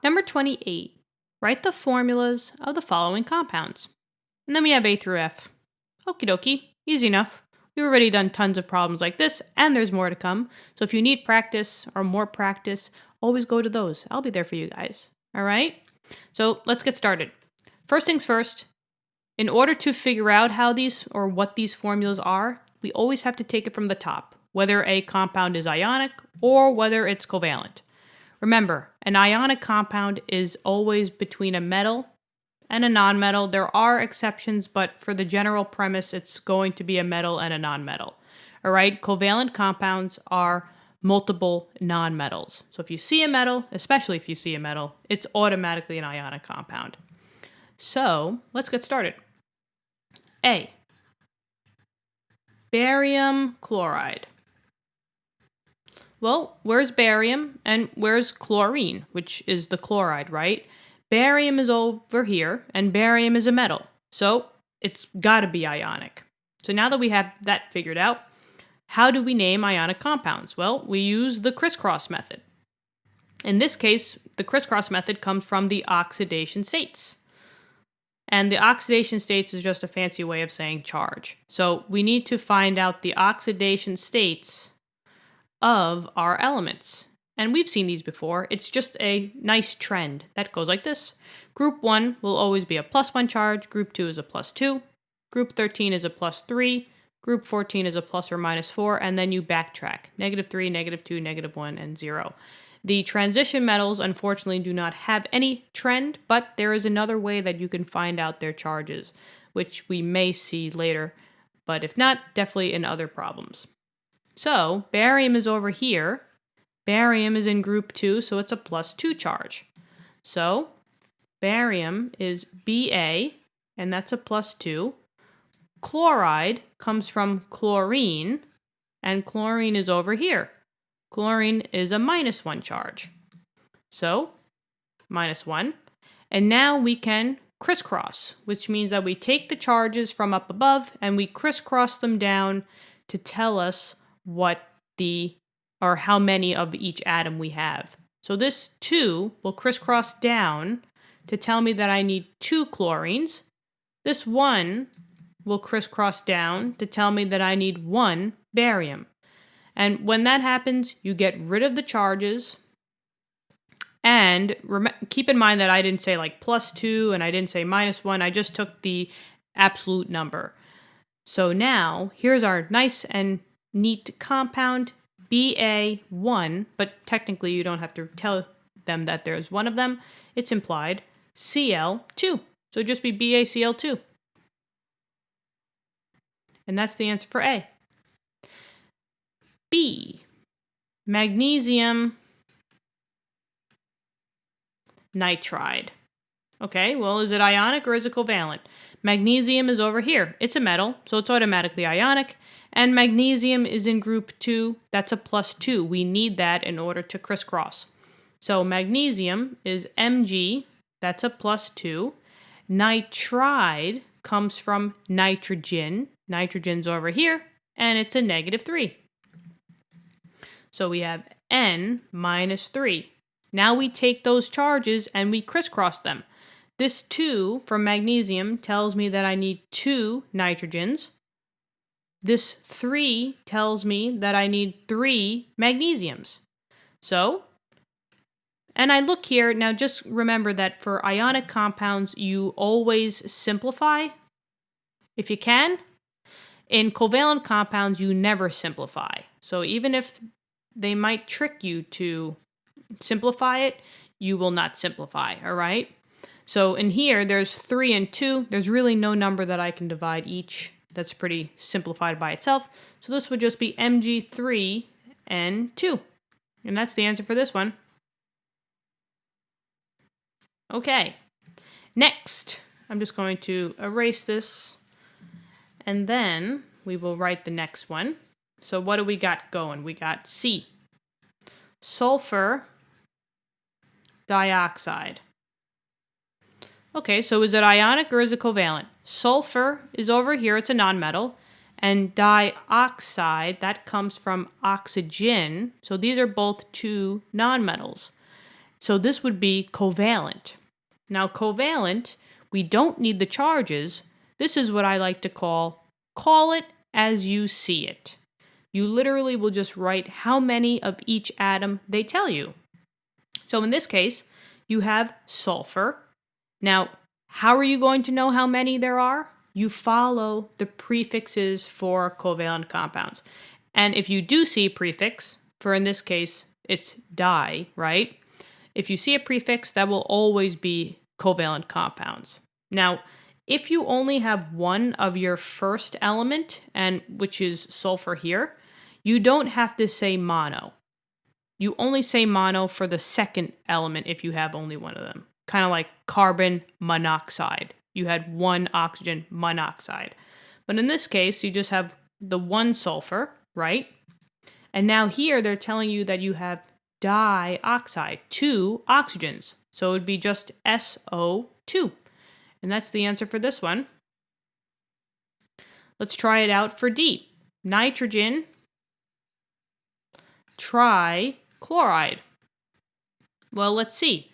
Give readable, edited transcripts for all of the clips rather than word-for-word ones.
Number 28. Write the formulas of the following compounds. And then we have A through F. Okie dokie, easy enough. We've already done tons of problems like this, and there's more to come. So if you need practice or more practice, always go to those. I'll be there for you guys. All right? So let's get started. First things first, in order to figure out how these or what these formulas are, we always have to take it from the top, whether a compound is ionic or whether it's covalent. Remember, an ionic compound is always between a metal and a nonmetal. There are exceptions, but for the general premise, it's going to be a metal and a nonmetal. All right, covalent compounds are multiple nonmetals. So if you see a metal, especially if you see a metal, it's automatically an ionic compound. So let's get started. A. Barium chloride. Well, where's barium and where's chlorine, which is the chloride, right? Barium is over here, and barium is a metal, so it's got to be ionic. So now that we have that figured out, how do we name ionic compounds? Well, we use the crisscross method. In this case, the crisscross method comes from the oxidation states. And the oxidation states is just a fancy way of saying charge. So we need to find out the oxidation states of our elements. And we've seen these before. It's just a nice trend that goes like this. Group 1 will always be a +1 charge. Group 2 is a +2. Group 13 is a +3. Group 14 is a ±4. And then you backtrack. -3, -2, -1, and 0. The transition metals, unfortunately, do not have any trend, but there is another way that you can find out their charges, which we may see later, but if not, definitely in other problems. So, barium is over here. Barium is in group 2, so it's a +2 charge. So, barium is Ba, and that's a +2. Chloride comes from chlorine, and chlorine is over here. Chlorine is a -1 charge. So, -1. And now we can crisscross, which means that we take the charges from up above and we crisscross them down to tell us how many of each atom we have. So this 2 will crisscross down to tell me that I need 2 chlorines. This 1 will crisscross down to tell me that I need 1 barium. And when that happens, you get rid of the charges. And keep in mind that I didn't say like +2 and I didn't say -1. I just took the absolute number. So now, here's our nice and neat compound, Ba1, but technically you don't have to tell them that there's one of them. It's implied, Cl2. So just be BaCl2. And that's the answer for A. B. Magnesium nitride. Okay, well, is it ionic or is it covalent? Magnesium is over here. It's a metal, so it's automatically ionic. And magnesium is in group 2. That's a +2. We need that in order to crisscross. So magnesium is Mg. That's a +2. Nitride comes from nitrogen. Nitrogen's over here, and it's a -3. So we have N -3. Now we take those charges and we crisscross them. This 2 from magnesium tells me that I need 2 nitrogens. This 3 tells me that I need 3 magnesiums. So, and I look here, now just remember that for ionic compounds, you always simplify if you can. In covalent compounds, you never simplify. So even if they might trick you to simplify it, you will not simplify, all right? So in here, there's 3 and 2. There's really no number that I can divide each. That's pretty simplified by itself. So this would just be Mg3 and 2. And that's the answer for this one. Okay, next, I'm just going to erase this, and then we will write the next one. So what do we got going? We got C. Sulfur dioxide. Okay, so is it ionic or is it covalent? Sulfur is over here, it's a nonmetal, and dioxide, that comes from oxygen. So these are both 2 nonmetals. So this would be covalent. Now covalent, we don't need the charges. This is what I like to call it as you see it. You literally will just write how many of each atom they tell you. So in this case, you have sulfur. Now, how are you going to know how many there are? You follow the prefixes for covalent compounds. And if you do see a prefix, for in this case, it's di, right? If you see a prefix, that will always be covalent compounds. Now, if you only have one of your first element, and which is sulfur here, you don't have to say mono. You only say mono for the second element if you have only one of them. Kind of like carbon monoxide. You had one oxygen monoxide. But in this case, you just have the one sulfur, right? And now here they're telling you that you have dioxide, 2 oxygens. So it would be just SO2. And that's the answer for this one. Let's try it out for D. Nitrogen trichloride. Well, let's see.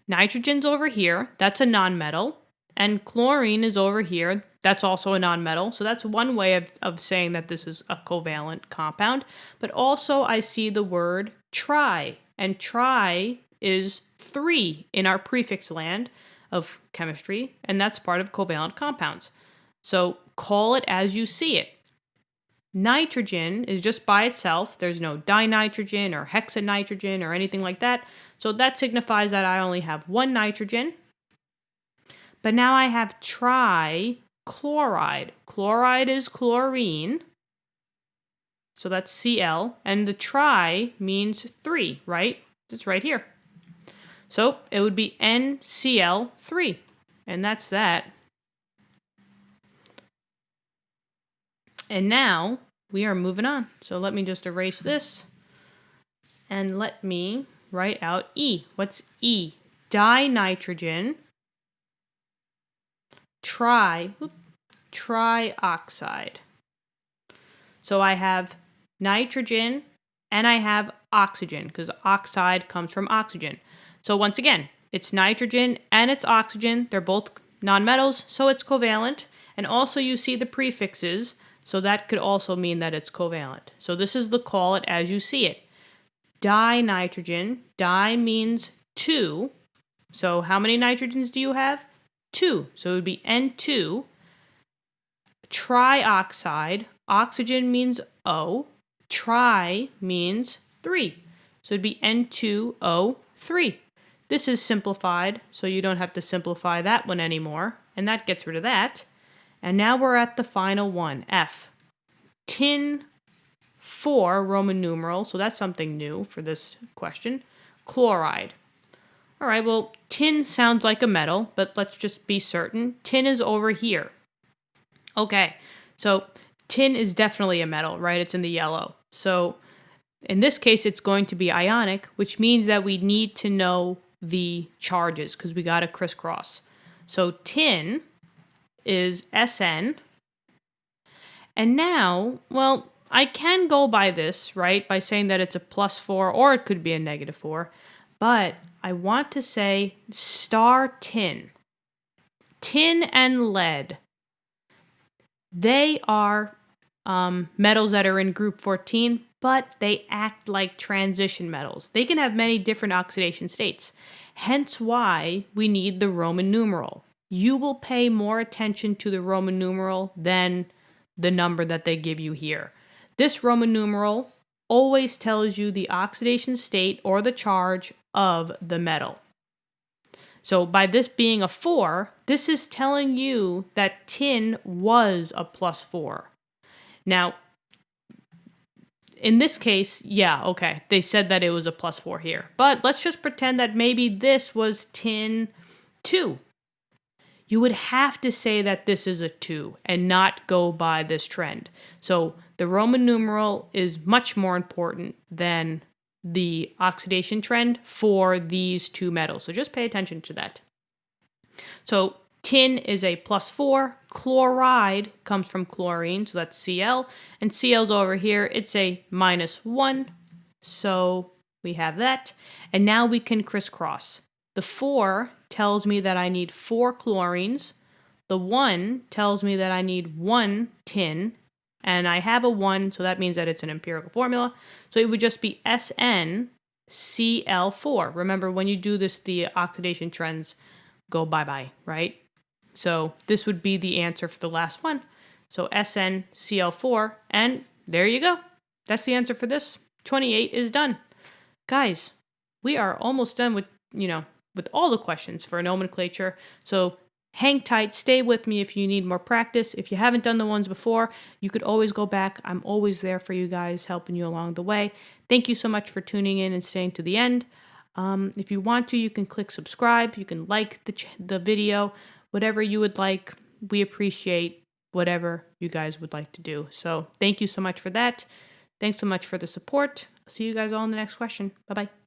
Nitrogen's over here. That's a nonmetal. And chlorine is over here. That's also a nonmetal. So that's one way of saying that this is a covalent compound. But also I see the word tri. And tri is 3 in our prefix land of chemistry. And that's part of covalent compounds. So call it as you see it. Nitrogen is just by itself. There's no dinitrogen or hexanitrogen or anything like that. So that signifies that I only have one nitrogen. But now I have trichloride. Chloride is chlorine. So that's Cl. And the tri means 3, right? It's right here. So it would be NCl3. And that's that. And now we are moving on. So let me just erase this. And let me write out E. What's E? Dinitrogen. Trioxide. So I have nitrogen and I have oxygen because oxide comes from oxygen. So once again, it's nitrogen and it's oxygen. They're both nonmetals, so it's covalent. And also you see the prefixes, so that could also mean that it's covalent. So this is the call it as you see it. Dinitrogen. Di means 2. So how many nitrogens do you have? 2. So it would be N2. Trioxide. Oxygen means O. Tri means 3. So it'd be N2O3. This is simplified, so you don't have to simplify that one anymore. And that gets rid of that. And now we're at the final one, F. Tin 4, Roman numeral, so that's something new for this question. Chloride. All right, well, tin sounds like a metal, but let's just be certain. Tin is over here. Okay, so tin is definitely a metal, right? It's in the yellow. So in this case, it's going to be ionic, which means that we need to know the charges because we got to crisscross. So tin is SN. And now, well, I can go by this, right? By saying that it's a +4 or it could be a -4. But I want to say star tin. Tin and lead. They are metals that are in group 14, but they act like transition metals. They can have many different oxidation states. Hence why we need the Roman numeral. You will pay more attention to the Roman numeral than the number that they give you here. This Roman numeral always tells you the oxidation state or the charge of the metal. So by this being a 4, this is telling you that tin was a +4. Now, in this case, yeah, okay, they said that it was a +4 here. But let's just pretend that maybe this was tin 2. You would have to say that this is a 2 and not go by this trend. So the Roman numeral is much more important than the oxidation trend for these two metals. So just pay attention to that. So tin is a +4. Chloride comes from chlorine, so that's Cl. And Cl's over here, it's a -1. So We have that. And now we can crisscross. The 4 tells me that I need 4 chlorines. The 1 tells me that I need 1 tin. And I have a 1, so that means that it's an empirical formula. So it would just be SnCl4. Remember, when you do this, the oxidation trends go bye-bye, right? So this would be the answer for the last one. So SnCl4, and there you go. That's the answer for this. 28 is done. Guys, we are almost done with, with all the questions for nomenclature. So hang tight, stay with me if you need more practice. If you haven't done the ones before, you could always go back. I'm always there for you guys, helping you along the way. Thank you so much for tuning in and staying to the end. If you want to, you can click subscribe. You can like the video, whatever you would like. We appreciate whatever you guys would like to do. So thank you so much for that. Thanks so much for the support. I'll see you guys all in the next question. Bye-bye.